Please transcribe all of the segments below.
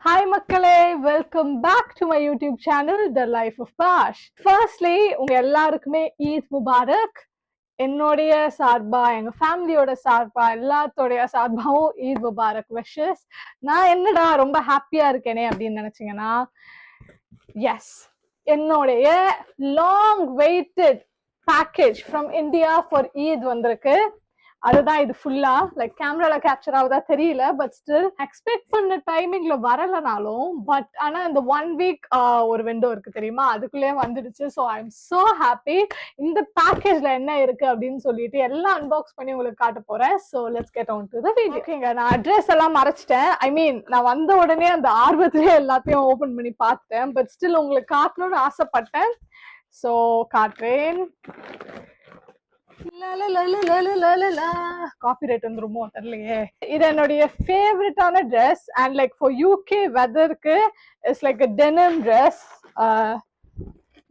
Hi மக்களே, welcome back to my YouTube channel the life of பாஷ். Firstly உங்க எல்லாருக்குமே ஈத் முபாரக். என்னுடைய சார்பா, எங்க ஃபேமிலியோட சார்பா, எல்லாத்தோடைய சார்பாவும் ஈத் முபாரக் விஷஸ். நான் என்னடா ரொம்ப ஹாப்பியா இருக்கேனே அப்படின்னு நினைச்சீங்கன்னா, எஸ், என்னுடைய long waited package from India for Eid வந்திருக்கு. அதுதான் இது ஃபுல்லா லைக் கேமரால கேப்சர் ஆகுதா தெரியல, பட் ஸ்டில் எக்ஸ்பெக்ட் பண்ண டைமிங்ல வரலனாலும் பட் ஆனா இந்த 1 வீக் ஒரு விண்டோ இருக்கு தெரியுமா, அதுக்குள்ளே வந்துடுச்சு. So I am so happy. இந்த பேக்கேஜ்ல என்ன இருக்கு அப்படின்னு சொல்லிட்டு எல்லாம் அன்பாக்ஸ் பண்ணி உங்களுக்கு காட்ட போறேன். So let's get on to the video. ஓகேங்க, நான் அட்ரஸ் எல்லாம் மறைச்சிட்டேன். ஐ மீன், நான் வந்த உடனே அந்த ஆர்வத்திலே எல்லாத்தையும் ஓபன் பண்ணி பார்த்தேன், பட் ஸ்டில் உங்களுக்கு காட்டணும்னு ஆசைப்பட்டேன். ஸோ காட்டுறேன். காப்பிரைட் வந்துருமோ தெரியலையே. இது என்னுடைய ஃபேவரட்டான dress and like for UK வெதருக்கு it's like a denim dress.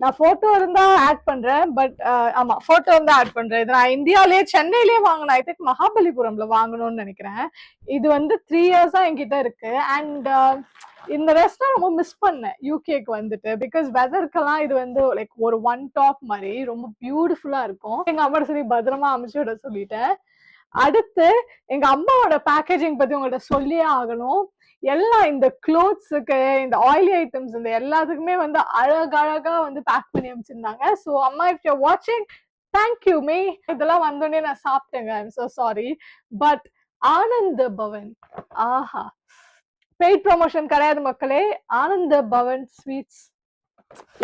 நான் போட்டோ இருந்தா ஆட் பண்றேன், பட் ஆமா, போட்டோ இருந்தா ஆட் பண்றேன். இது நான் இந்தியாலயே சென்னையிலேயே வாங்கினேன். ஐ திங்க் மகாபலிபுரம்ல வாங்கணும்னு நினைக்கிறேன். இது வந்து 3 இயர்ஸா என்கிட்ட இருக்கு. அண்ட் இந்த ட்ரெஸ் நான் ரொம்ப மிஸ் பண்ணேன் யூகேக்கு வந்துட்டு, பிகாஸ் வெதருக்கெல்லாம் இது வந்து லைக் ஒரு ஒன் டாப் மாதிரி ரொம்ப பியூட்டிஃபுல்லா இருக்கும். எங்க அம்மா சரி பத்திரமா அமைச்சு விட சொல்லிட்டேன். அடுத்து எங்க அம்மாவோட பேக்கேஜிங் பத்தி உங்கள்ட்ட சொல்லியே ஆகணும். எல்லாம் இந்த க்ளோத்ஸுக்கு, இந்த ஆயிலி ஐட்டம்ஸ், இந்த எல்லாத்துக்குமே வந்து அழகழகா வந்து பேக் பண்ணி அமைச்சிருந்தாங்க. ஸோ அம்மா, இஃப் யூ வாட்சிங், தேங்க்யூ மீ. இதெல்லாம் வந்தோடனே நான் சாப்பிட்டேங்க, I'm so sorry. But Ananda Pawan, Aha, paid promotion கிடையாது மக்களே. ஆனந்த பவன் ஸ்வீட்ஸ்,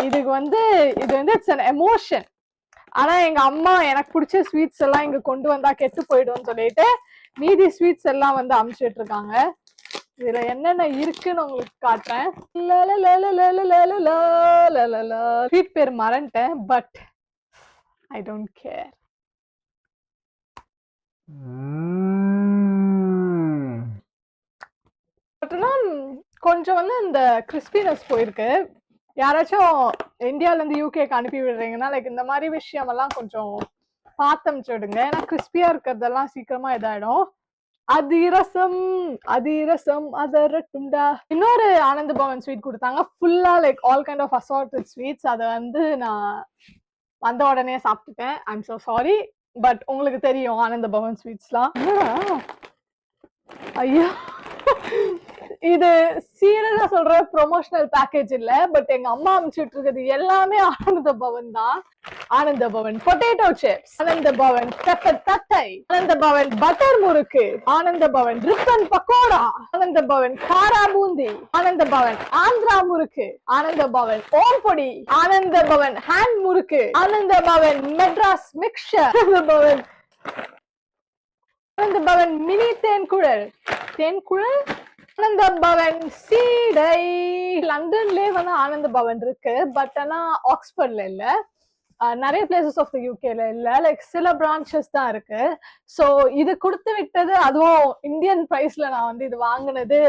இதுக்கு வந்து இது வந்து இட்ஸ் அன் எமோஷன். ஆனா எங்க அம்மா எனக்கு பிடிச்ச ஸ்வீட்ஸ் எல்லாம் இங்க கொண்டு வந்தா கெட்டு போயிடும் சொல்லிட்டு மீதி ஸ்வீட்ஸ் எல்லாம் வந்து அமுச்சிட்டு இருக்காங்க. இதுல என்னென்ன இருக்குன்னு உங்களுக்கு காட்டுறேன். ஸ்வீட் பேர் மறந்துட்டேன், பட் ஐ டோன்ட் கேர். கொஞ்சம் வந்து இந்த கிறிஸ்பினஸ் போயிருக்கு. யாராச்சும் இந்தியால இருந்து யூகேக்கு அனுப்பி விடுறீங்கன்னா லைக் இந்த மாதிரி விஷயம் எல்லாம் கொஞ்சம் பார்த்து அனுப்பிச்சுடுங்க. ஏன்னா கிறிஸ்பியா இருக்கிறதெல்லாம் சீக்கிரமா இதாயிடும். அதிரசம் அதிரசம் அதரட்டும்டா. இன்னொரு ஆனந்த பவன் ஸ்வீட் கொடுத்தாங்க, ஃபுல்லா like all kind of assorted sweets. அதை வந்து நான் வந்த உடனே சாப்பிட்டுட்டேன். I am so sorry, but உங்களுக்கு தெரியும் ஆனந்த பவன் ஸ்வீட்ஸ்லாம். ஐயோ, இது சீரியஸா சொல்ற ப்ரொமோஷனல் பேக்கேஜ் இல்ல, பட் எங்க அம்மா அனுப்பிச்சுட்டு இருக்கிறது எல்லாமே ஆனந்த பவன் தான். ஆனந்த பவன் பொட்டேட்டோ சிப்ஸ், ஆனந்த பவன் பெப்பர் தட்டை, ஆனந்த பவன் பட்டர் முறுக்கு, ஆனந்த பவன் ரிப்பன் பக்கோடா, ஆனந்த பவன் காரா பூந்தி, ஆனந்த பவன் ஆந்திரா முறுக்கு, ஆனந்த பவன் ஓம் பொடி, ஆனந்த பவன் ஹேண்ட் முறுக்கு, ஆனந்த பவன் மெட்ராஸ் மிக்சர், ஆனந்த பவன் மினி தேன்குழல், தேன்குழல், ஆனந்த பவன் சீடை. லண்டன்லயே வந்து ஆனந்த பவன் இருக்கு, பட் ஆனா ஆக்ஸ்போர்ட்ல இல்ல. நிறைய பிளேசஸ் ஆஃப் த யூகேல இல்ல, லைக் சில பிரான்ச்சஸ் தான் இருக்கு. ஸோ இது கொடுத்து விட்டது, அதுவும் இந்தியன் பிரைஸ்ல நான் வந்து இது வாங்கினது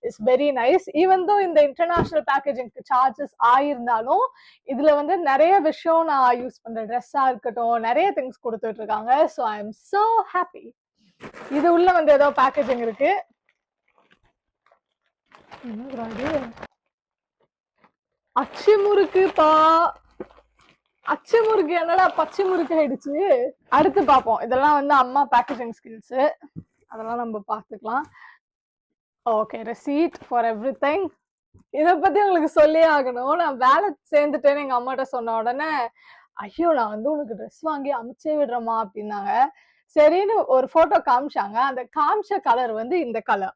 is very nice. Even though இந்த இன்டர்நேஷனல் பேக்கேஜிங்க்கு சார்ஜஸ் ஆயிருந்தாலும் இதுல வந்து நிறைய விஷயம் நான் யூஸ் பண்ற ட்ரெஸ்ஸா இருக்கட்டும், நிறைய திங்ஸ் கொடுத்துட்டு இருக்காங்க. So I am so happy. இது உள்ள வந்து ஏதோ பேக்கேஜிங் இருக்கு. அச்சு முறுக்குப்பா, அச்சு முறுக்கு என்னடா பச்சை முறுக்கு ஆயிடுச்சு. அடுத்து பார்ப்போம். இதெல்லாம் வந்து அம்மா பேக்கேஜிங் ஸ்கில்ஸ், அதெல்லாம் நம்ம பார்த்துக்கலாம். Okay, ரெசீட் for every thing. இதை பத்தி உங்களுக்கு சொல்லியே ஆகணும். நான் வேலை சேர்ந்துட்டேன்னு எங்க அம்மாட்ட சொன்ன உடனே, ஐயோ நான் வந்து உனக்கு ட்ரெஸ் வாங்கி அமுச்சே விடுறோமா அப்படின்னாங்க. சரின்னு ஒரு போட்டோ காமிச்சாங்க. அந்த காமிச்ச கலர் வந்து இந்த கலர்.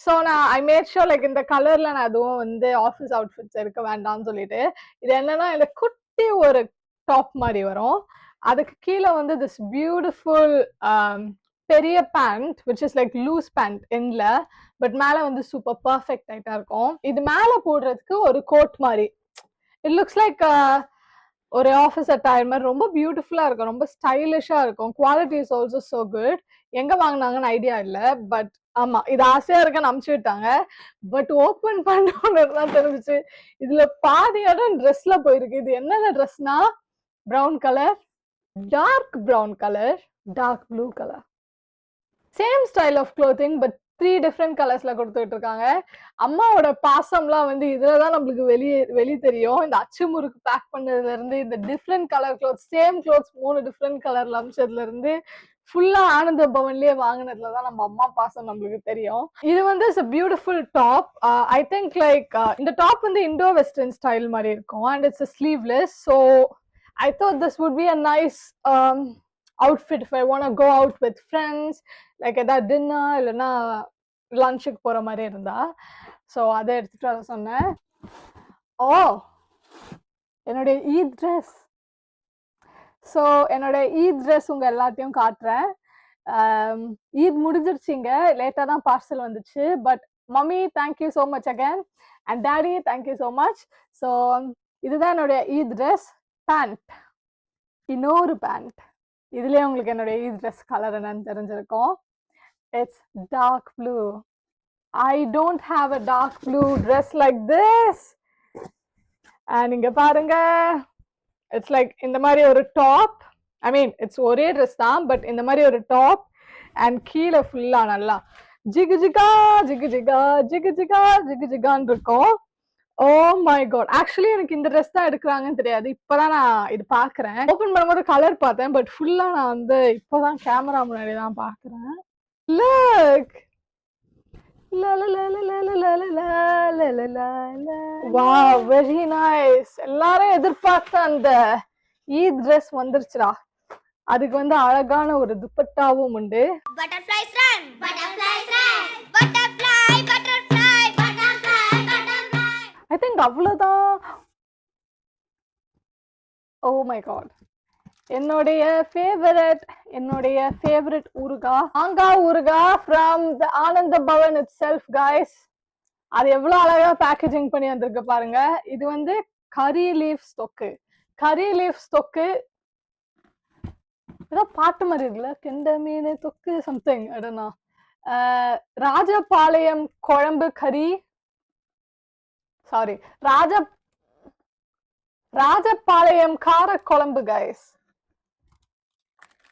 ஸோ நான் ஐ மேட் ஷூர் லைக் இந்த கலர்ல நான் எதுவும் வந்து ஆஃபீஸ் அவுட்ஃபிட்ஸ் இருக்க வேண்டாம்னு சொல்லிட்டு, இது என்னன்னா இந்த குட்டி ஒரு டாப் மாதிரி வரும், அதுக்கு கீழே வந்து திஸ் பியூட்டிஃபுல் பெரிய pant which is like loose pant எண்ட்ல, பட் மேல வந்து சூப்பர் பர்ஃபெக்ட் டைட்டா இருக்கும். இது மேல போடுறதுக்கு ஒரு கோட் மாதிரி. இட் லுக்ஸ் லைக் ஒரு ஆஃபீஸ் அட்டையர் மாதிரி ரொம்ப பியூட்டிஃபுல்லா இருக்கும், ரொம்ப ஸ்டைலிஷா இருக்கும். Quality is also so good. எங்க வாங்கினாங்கன்னு ஐடியா இல்ல, பட் ஆமா இது ஆசையா இருக்குன்னு அமுச்சு விட்டாங்க. பட் ஓபன் பண்ணோன்னு தான் தெரிஞ்சிச்சு இதுல பாதி இடம் ட்ரெஸ்ல போயிருக்கு. இது என்னென்ன ட்ரெஸ்னா, brown colour, dark brown colour, dark blue colour, same style of clothing but 3 different கலர்ஸ்ல கொடுத்துட்டு இருக்காங்க. அம்மாவோட பாசம்லாம் வந்து இதுலதான் நம்மளுக்கு வெளி தெரியும். இந்த அச்சு முறுக்கு பேக் பண்ணதுல இருந்து, இந்த different colour clothes, same clothes 3 different கலர்ல அமிச்சதுல இருந்து, ஃபுல்லா ஆனந்த பவன்லயே வாங்கினதுலதான் நம்ம அம்மா பாசம் நம்மளுக்கு தெரியும். இது வந்து it's a beautiful top. I think like இந்த டாப் வந்து இண்டோ வெஸ்டர்ன் ஸ்டைல் மாதிரி இருக்கும் and it's a sleeveless. So I thought this would be a nice outfit if I want to go out with friends, like ஏதாவது dinner இல்லைன்னா லஞ்சுக்கு போற மாதிரி இருந்தா. ஸோ அதை எடுத்துட்டு வர சொன்னேன். ஓ, என்னுடைய ஈத் ட்ரெஸ். ஸோ என்னோட ஈத் ட்ரெஸ் உங்க எல்லாத்தையும் காட்டுறேன். ஈத் முடிஞ்சிருச்சிங்க, லேட்டாக தான் பார்சல் வந்துச்சு. But mummy thank you so much again and daddy thank you so much. So இதுதான் என்னுடைய ஈத் ட்ரெஸ். பேண்ட், இன்னொரு பேண்ட். இதுலயே உங்களுக்கு என்னுடைய ஈத் ட்ரெஸ் கலர் என்னன்னு தெரிஞ்சிருக்கும். It's dark blue. I don't have a dark blue dress like this. And இங்க பாருங்க, it's like இந்த மாதிரி ஒரு டாப். I mean it's ஒரே ட்ரெஸ் தான், பட் இந்த மாதிரி ஒரு டாப் அண்ட் கீழே ஃபுல்லா நல்லா ஜிகு ஜிகா ஜிகு ஜிகா ஜிகு ஜிகா ஜிகு ஜிகான்னு இருக்கும். ஓ மை காட், ஆக்சுவலி எனக்கு இந்த ட்ரெஸ் தான் எடுக்கிறாங்கன்னு தெரியாது. இப்பதான் நான் இது பாக்குறேன். ஓபன் பண்ணும்போது கலர் பார்த்தேன், பட் ஃபுல்லா நான் வந்து இப்பதான் கேமரா முன்னாடி தான் பாக்குறேன். Look. Wow, very nice. எல்லாரும் எதிர்பார்த்த அந்த ஈத் ட்ரெஸ் வந்துருச்சுடா. அதுக்கு வந்து அழகான ஒரு துப்பட்டாவும் உண்டு. Butterflies run, butterflies run, butterfly, butterfly, butterfly, butterfly. I think அவ்வளவுதான். Oh my god. என்னுடைய ஃபேவரட் ஊறுகாய், மாங்காய் ஊறுகாய் from the Ananda Pawan itself guys. அது எவ்வளவு அழகா பேக்கேஜிங் பண்ணி வந்திருக்கு பாருங்க. இது வந்து கரி லீஃப் தொக்கு. கரி லீஃப் தொக்கு ஏதோ பாட்டு மாதிரி இருக்குல்ல, கெண்ட மீன் தொக்கு சம்திங் இடனா. ராஜபாளையம் குழம்பு கறி, சாரி ராஜபாளையம் கார குழம்பு கைஸ்.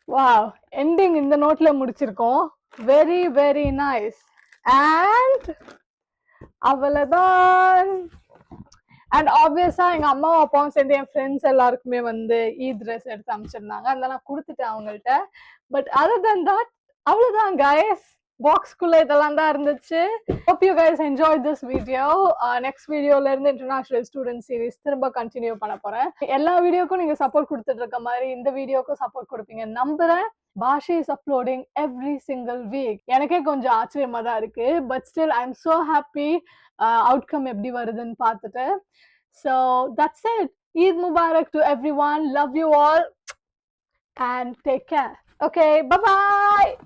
வாவ், எண்டிங் இந்த நோட்ல முடிச்சிருக்கோம். Very very nice. அண்ட் அவ்வளவுதான். அண்ட் ஆப்வியஸா எங்க அம்மாவும் அப்பாவும் சேர்ந்து என் ஃப்ரெண்ட்ஸ் எல்லாருக்குமே வந்து ஈத் ட்ரெஸ் எடுத்து அமைச்சிருந்தாங்க. அதெல்லாம் நான் கொடுத்துட்டேன் அவங்கள்ட்ட. பட் அதர் தென் தட் அவ்வளவுதான் கைஸ். பாக்ஸ்குள்ள இதெல்லாம் தான் இருந்துச்சு. Hope you guys enjoy this video. Next வீடியோல இருந்து இன்டர்நேஷனல் ஸ்டூடெண்ட் சீரிஸ் திரும்ப கண்டினியூ பண்ண போறேன். எல்லா வீடியோக்கும் நீங்க சப்போர்ட் கொடுத்துட்டு இருக்க மாதிரி இந்த வீடியோக்கும் சப்போர்ட் கொடுப்பீங்க நம்புறேன். Pashi is uploading every single week. எனக்கே கொஞ்சம் ஆச்சரியமா தான் இருக்கு. But still I am so happy outcome எப்படி வருதுன்னு பார்த்துட்டு. So that's it. Eid Mubarak to everyone. Love you all and take care. Okay, bye bye.